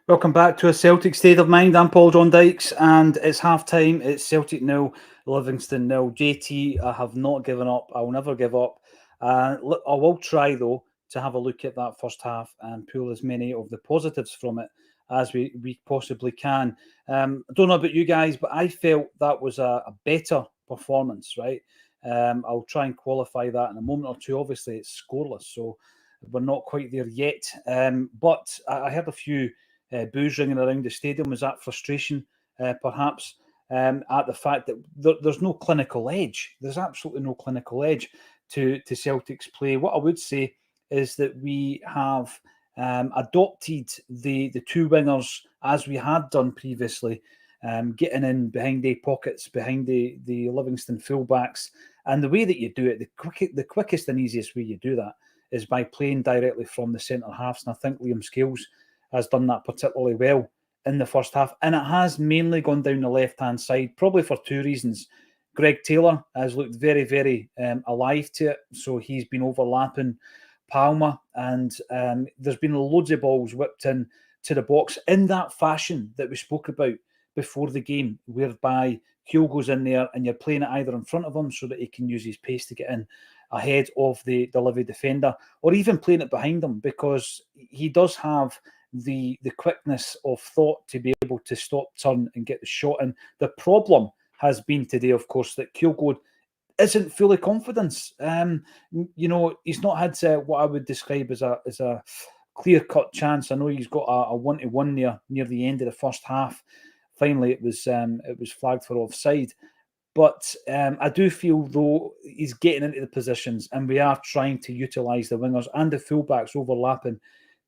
Welcome back to a Celtic State of Mind. I'm Paul John Dykes, and it's half time. It's Celtic nil, Livingston nil. JT, I have not given up. I will never give up. Look, I will try, though, to have a look at that first half and pull as many of the positives from it as we possibly can. I don't know about you guys, but I felt that was a better performance, right? I'll try and qualify that in a moment or two. Obviously, it's scoreless, so we're not quite there yet. But I had a few boos ringing around the stadium. Was that frustration, perhaps, at the fact that there's no clinical edge? There's absolutely no clinical edge to Celtic's play. What I would say is that we have adopted the two wingers as we had done previously, getting in behind the pockets, behind the Livingston fullbacks. And the way that you do it, the quickest and easiest way you do that is by playing directly from the centre halves. And I think Liam Scales has done that particularly well in the first half. And it has mainly gone down the left-hand side, probably for two reasons. Greg Taylor has looked very, very alive to it. So he's been overlapping Palmer, and there's been loads of balls whipped in to the box in that fashion that we spoke about before the game, whereby Keel goes in there and you're playing it either in front of him so that he can use his pace to get in ahead of the Livy defender, or even playing it behind him, because he does have the quickness of thought to be able to stop, turn, and get the shot in. The problem has been today, of course, that Kyogo isn't fully confident. He's not had what I would describe as a clear-cut chance. I know he's got a 1-1 there near the end of the first half. Finally, it was flagged for offside. But I do feel, though, he's getting into the positions, and we are trying to utilise the wingers and the fullbacks overlapping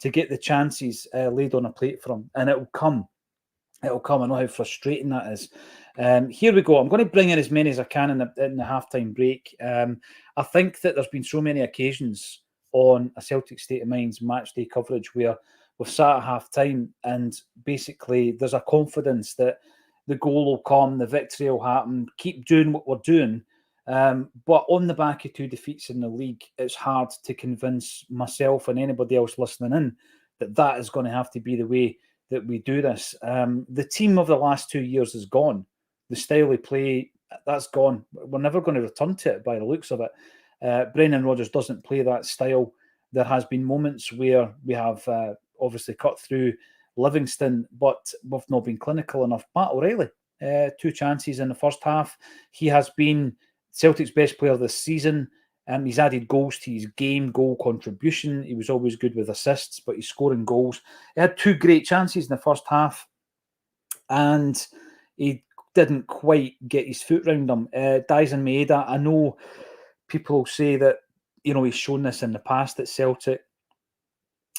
to get the chances laid on a plate for him. And it'll come. It'll come. I know how frustrating that is. Here we go. I'm going to bring in as many as I can in the halftime break. I think that there's been so many occasions on a Celtic State of Mind's match day coverage where we've sat at half time and basically there's a confidence that the goal will come, the victory will happen, keep doing what we're doing. But on the back of two defeats in the league, it's hard to convince myself and anybody else listening in that is going to have to be the way that we do this. The team of the last 2 years is gone. The style they play, that's gone. We're never going to return to it by the looks of it. Brendan Rodgers doesn't play that style. There has been moments where we have obviously cut through Livingston, but we've not been clinical enough. Matt O'Reilly, 2 chances in the first half. He has been Celtic's best player this season. He's added goals to his game, goal contribution. He was always good with assists, but he's scoring goals. He had 2 great chances in the first half, and he didn't quite get his foot round them. Dyson Maeda, I know people say that, he's shown this in the past at Celtic,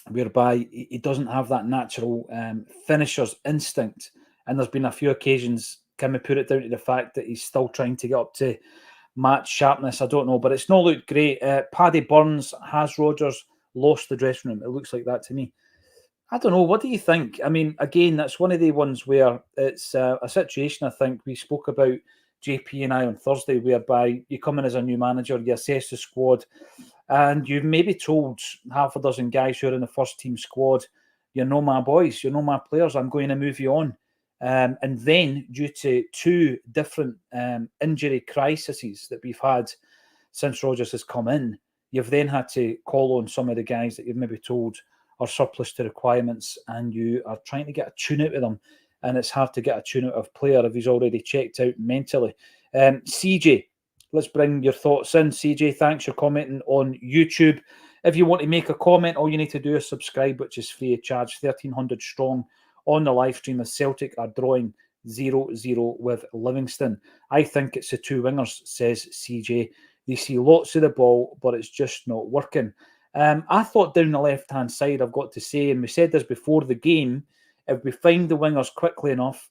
whereby he doesn't have that natural finisher's instinct. And there's been a few occasions, can we put it down to the fact that he's still trying to get up to match sharpness? I don't know, but it's not looked great. Paddy Burns, has Rodgers lost the dressing room? It looks like that to me. I don't know. What do you think? I mean, again, that's one of the ones where it's a situation, I think, we spoke about, JP and I, on Thursday, whereby you come in as a new manager, you assess the squad, and you've maybe told half a dozen guys who are in the first team squad, you're no my boys, you're no my players, I'm going to move you on. And then, due to 2 different injury crises that we've had since Rodgers has come in, you've then had to call on some of the guys that you've maybe told are surplus to requirements, and you are trying to get a tune out of them. And it's hard to get a tune out of a player if he's already checked out mentally. CJ, let's bring your thoughts in. CJ, thanks for commenting on YouTube. If you want to make a comment, all you need to do is subscribe, which is free of charge. 1,300 strong on the live stream as Celtic are drawing 0-0 with Livingston. I think it's the 2 wingers, says CJ. They see lots of the ball, but it's just not working. I thought down the left-hand side, I've got to say, and we said this before the game, if we find the wingers quickly enough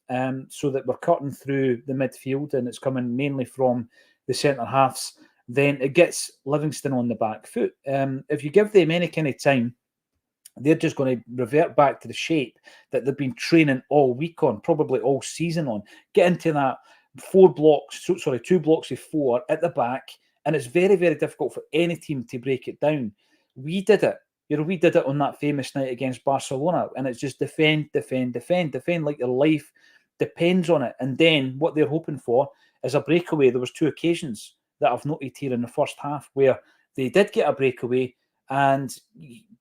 so that we're cutting through the midfield and it's coming mainly from the centre halves, then it gets Livingston on the back foot. If you give them any kind of time, they're just going to revert back to the shape that they've been training all week on, probably all season on. Get into that 2 blocks of 4 at the back, and it's very, very difficult for any team to break it down. We did it We did it on that famous night against Barcelona, and it's just defend like your life depends on it. And then what they're hoping for is a breakaway. There was 2 occasions that I've noted here in the first half where they did get a breakaway, and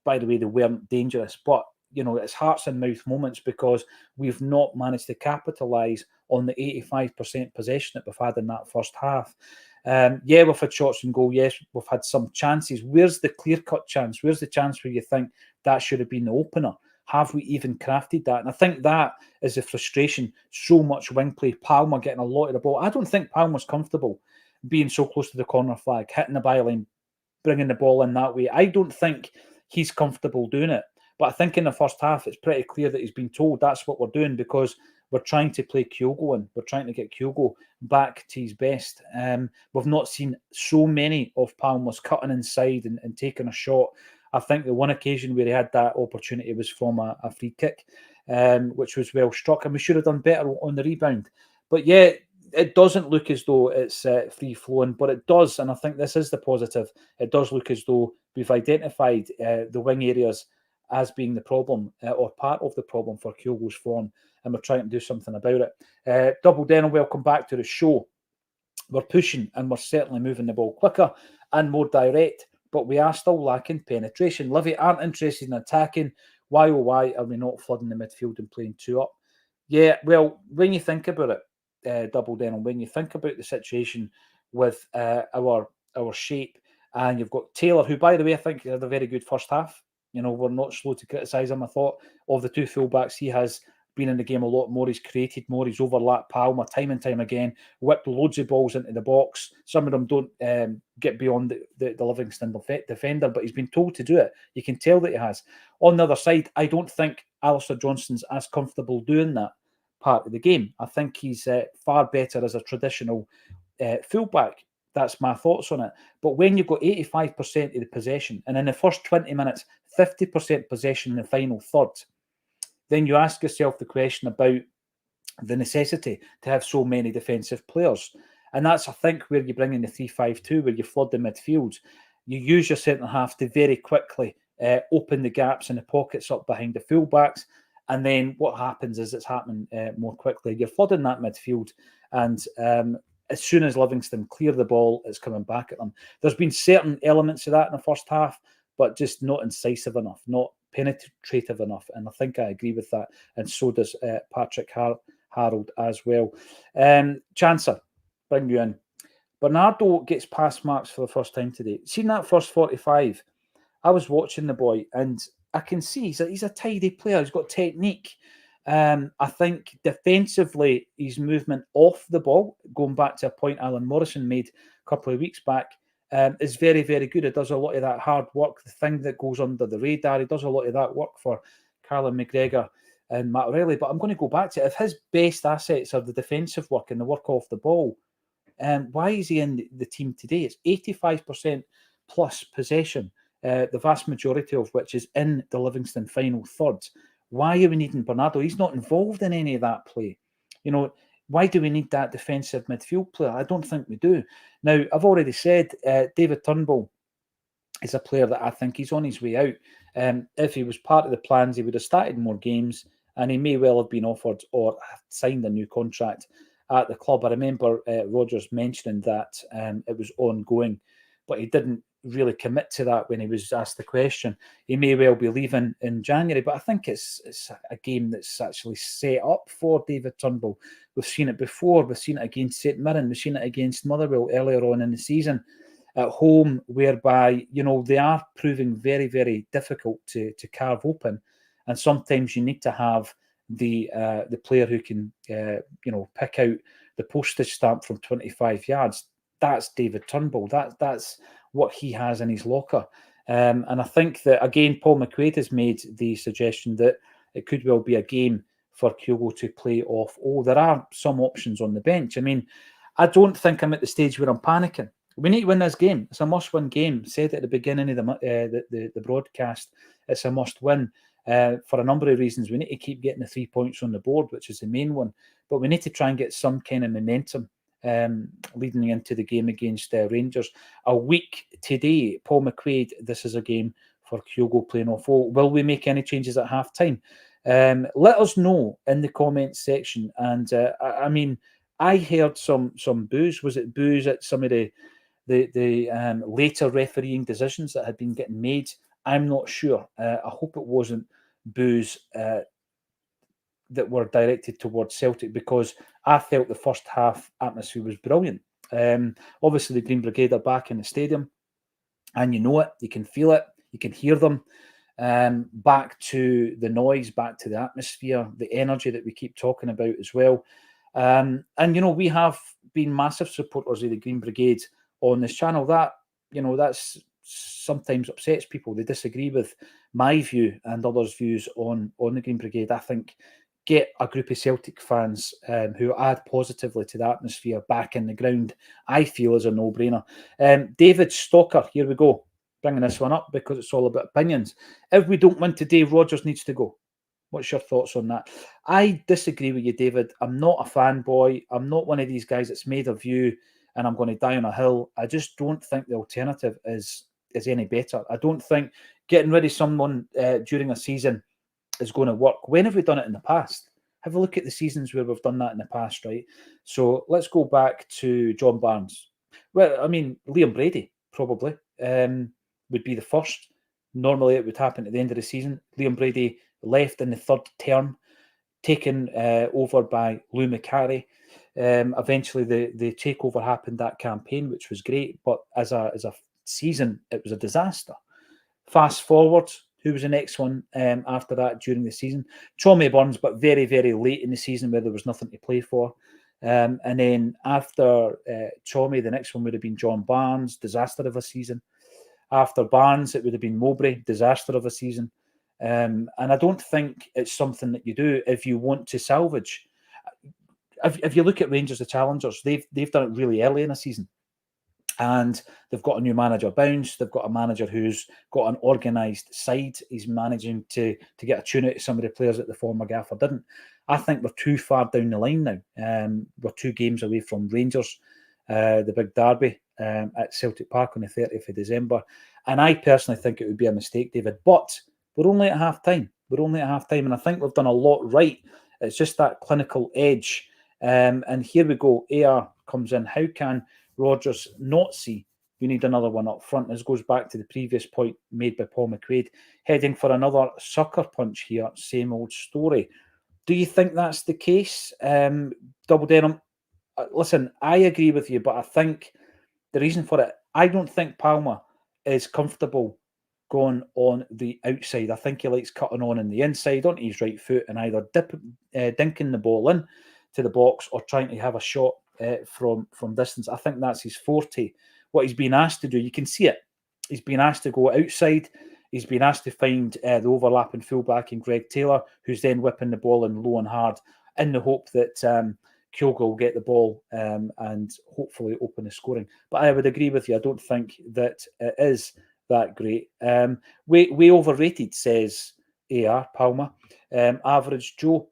by the way, they weren't dangerous, but it's hearts and mouth moments because we've not managed to capitalise on the 85% possession that we've had in that first half. Yeah, we've had shots and goal. Yes, we've had some chances. Where's the clear-cut chance? Where's the chance where you think that should have been the opener? Have we even crafted that? And I think that is the frustration. So much wing play. Palmer getting a lot of the ball. I don't think Palmer's comfortable being so close to the corner flag, hitting the byline, bringing the ball in that way. I don't think he's comfortable doing it. But I think in the first half, it's pretty clear that he's been told that's what we're doing because we're trying to play Kyogo in. We're trying to get Kyogo back to his best. We've not seen so many of Palmer's cutting inside and taking a shot. I think the one occasion where he had that opportunity was from a free kick, which was well struck, and we should have done better on the rebound. But yeah, it doesn't look as though it's free-flowing, but it does, and I think this is the positive, it does look as though we've identified the wing areas as being the problem or part of the problem for Kyogo's form, and we're trying to do something about it. Double Denim, welcome back to the show. We're pushing and we're certainly moving the ball quicker and more direct, but we are still lacking penetration. Livy aren't interested in attacking. Why, oh why, are we not flooding the midfield and playing 2 up? Yeah, well, when you think about it, Double Denim, when you think about the situation with our shape, and you've got Taylor, who, by the way, I think had a very good first half. We're not slow to criticise him. I thought of the 2 fullbacks, he has been in the game a lot more. He's created more. He's overlapped Palmer time and time again, whipped loads of balls into the box. Some of them don't get beyond the Livingston defender, but he's been told to do it. You can tell that he has. On the other side, I don't think Alistair Johnston's as comfortable doing that part of the game. I think he's far better as a traditional fullback. That's my thoughts on it. But when you've got 85% of the possession, and in the first 20 minutes, 50% possession in the final third, then you ask yourself the question about the necessity to have so many defensive players. And that's, I think, where you bring in the 3-5-2, where you flood the midfield. You use your centre half to very quickly open the gaps and the pockets up behind the fullbacks. And then what happens is it's happening more quickly. You're flooding that midfield, and as soon as Livingston clear the ball, it's coming back at them. There's been certain elements of that in the first half, but just not incisive enough, not penetrative enough. And I think I agree with that. And so does Patrick Harold as well. Chancer, bring you in. Bernardo gets pass marks for the first time today. Seen that first 45? I was watching the boy, and I can see he's a tidy player. He's got technique. I think defensively, his movement off the ball, going back to a point Alan Morrison made a couple of weeks back, is very, very good. It does a lot of that hard work, the thing that goes under the radar. He does a lot of that work for Callum McGregor and Matt O'Reilly. But I'm going to go back to it. If his best assets are the defensive work and the work off the ball, why is he in the team today? It's 85% plus possession, the vast majority of which is in the Livingston final third. Why are we needing Bernardo? He's not involved in any of that play. Why do we need that defensive midfield player? I don't think we do. Now, I've already said David Turnbull is a player that I think he's on his way out. If he was part of the plans, he would have started more games, and he may well have been offered or signed a new contract at the club. I remember Rodgers mentioning that it was ongoing, but he didn't really commit to that when he was asked the question. He may well be leaving in January, but I think it's a game that's actually set up for David Turnbull. We've seen it before. We've seen it against St Mirren. We've seen it against Motherwell earlier on in the season at home, whereby they are proving very, very difficult to carve open, and sometimes you need to have the player who can pick out the postage stamp from 25 yards. That's David Turnbull. That's what he has in his locker. And I think that, again, Paul McQuaid has made the suggestion that it could well be a game for Kyogo to play off. There are some options on the bench. I mean, I don't think I'm at the stage where I'm panicking. We need to win this game. It's a must-win game. Said at the beginning of the broadcast, it's a must-win for a number of reasons. We need to keep getting the 3 points on the board, which is the main one. But we need to try and get some kind of momentum leading into the game against Rangers. A week today, Paul McQuaid, this is a game for Kyogo playing off. Oh, will we make any changes at half time? Let us know in the comments section. And I mean, I heard some boos. Was it boos at some of the later refereeing decisions that had been getting made? I'm not sure. I hope it wasn't boos that were directed towards Celtic, because I felt the first half atmosphere was brilliant. Obviously, the Green Brigade are back in the stadium, and you know it, you can feel it, you can hear them. Back to the noise, back to the atmosphere, the energy that we keep talking about as well. And, you know, we have been massive supporters of the Green Brigade on this channel. That, you know, that's sometimes upsets people. They disagree with my view and others' views on the Green Brigade. I think get a group of Celtic fans who add positively to the atmosphere back in the ground, I feel, is a no-brainer. David Stalker, here we go, bringing this one up because it's all about opinions. If we don't win today, Rodgers needs to go. What's your thoughts on that? I disagree with you, David. I'm not a fanboy. I'm not one of these guys that's made a view and I'm going to die on a hill. I just don't think the alternative is any better. I don't think getting rid of someone during a season is going to work. When have we done it in the past? Have a look at the seasons where we've done that in the past, right? So let's go back to John Barnes. Well, I mean, Liam Brady probably would be the first. Normally it would happen at the end of the season. Liam Brady left in the third term, taken over by Lou McCarry. Eventually the takeover happened that campaign, which was great, but as a season, it was a disaster. Fast forward, who was the next one after that during the season? Tommy Burns, but very, very late in the season where there was nothing to play for. And then after Tommy, the next one would have been John Barnes, disaster of a season. After Barnes, it would have been Mowbray, disaster of a season. And I don't think it's something that you do if you want to salvage. If you look at Rangers, the challengers, they've done it really early in a season. And they've got a new manager bounce. They've got a manager who's got an organised side. He's managing to get a tune out of some of the players that the former gaffer didn't. I think we're too far down the line now. We're 2 games away from Rangers, the big derby at Celtic Park on the 30th of December. And I personally think it would be a mistake, David. But we're only at half-time. We're only at half-time. And I think we've done a lot right. It's just that clinical edge. And here we go. AR comes in. How can Rodgers not see you need another one up front? This goes back to the previous point made by Paul McQuaid. Heading for another sucker punch here. Same old story. Do you think that's the case? Double Denim, listen, I agree with you, but I think the reason for it, I don't think Palmer is comfortable going on the outside. I think he likes cutting on the inside onto his right foot and either dinking the ball in to the box or trying to have a shot from distance. I think that's his forte. What he's been asked to do, you can see it. He's been asked to go outside. He's been asked to find the overlapping fullback in Greg Taylor, who's then whipping the ball in low and hard in the hope that Kyogo will get the ball and hopefully open the scoring. But I would agree with you. I don't think that it is that great. We overrated, says AR Palmer. Average Joe.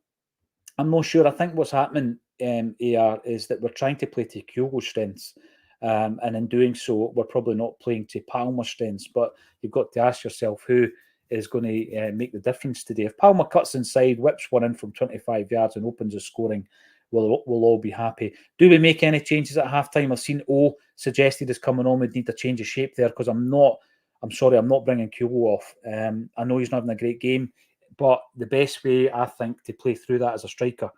I'm not sure. I think what's happening, AR, is that we're trying to play to Kyogo's strengths. And in doing so, we're probably not playing to Palmer's strengths. But you've got to ask yourself who is going to make the difference today. If Palmer cuts inside, whips one in from 25 yards and opens the scoring, we'll all be happy. Do we make any changes at halftime? I've seen O suggested as coming on. We'd need a change of shape there because I'm not bringing Kyogo off. I know he's not having a great game, but the best way, I think, to play through that as a striker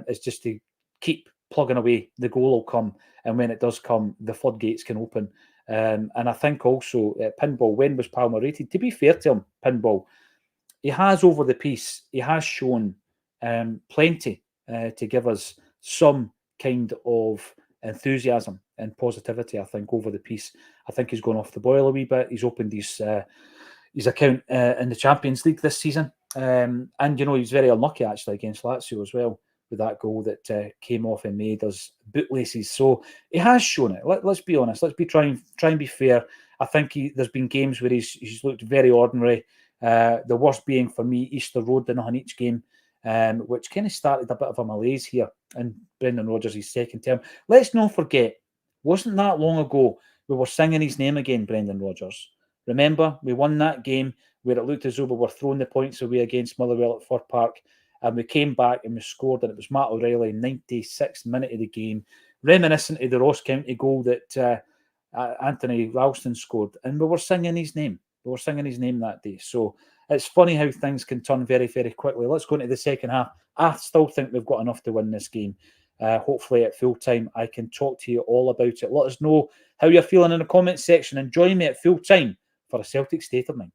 is just to keep plugging away. The goal will come, and when it does come, the floodgates can open. And I think also, Pinball, when was Palmer rated? To be fair to him, Pinball, he has over the piece, he has shown plenty to give us some kind of enthusiasm and positivity, I think, over the piece. I think he's gone off the boil a wee bit. He's opened his account in the Champions League this season. And, you know, he's very unlucky, actually, against Lazio as well, with that goal that came off and made us bootlaces. So he has shown it. Let's be honest. Let's try and be fair. I think there's been games where he's looked very ordinary. The worst being, for me, Easter Road on each game, which kind of started a bit of a malaise here in Brendan Rodgers' second term. Let's not forget, wasn't that long ago we were singing his name again, Brendan Rodgers, Remember, we won that game where it looked as though we were throwing the points away against Motherwell at Fir Park, and we came back and we scored, and it was Matt O'Reilly, 96th minute of the game, reminiscent of the Ross County goal that Anthony Ralston scored, and we were singing his name. We were singing his name that day. So it's funny how things can turn very, very quickly. Let's go into the second half. I still think we've got enough to win this game. Hopefully at full time, I can talk to you all about it. Let us know how you're feeling in the comments section, and join me at full time for a Celtic State of Mind.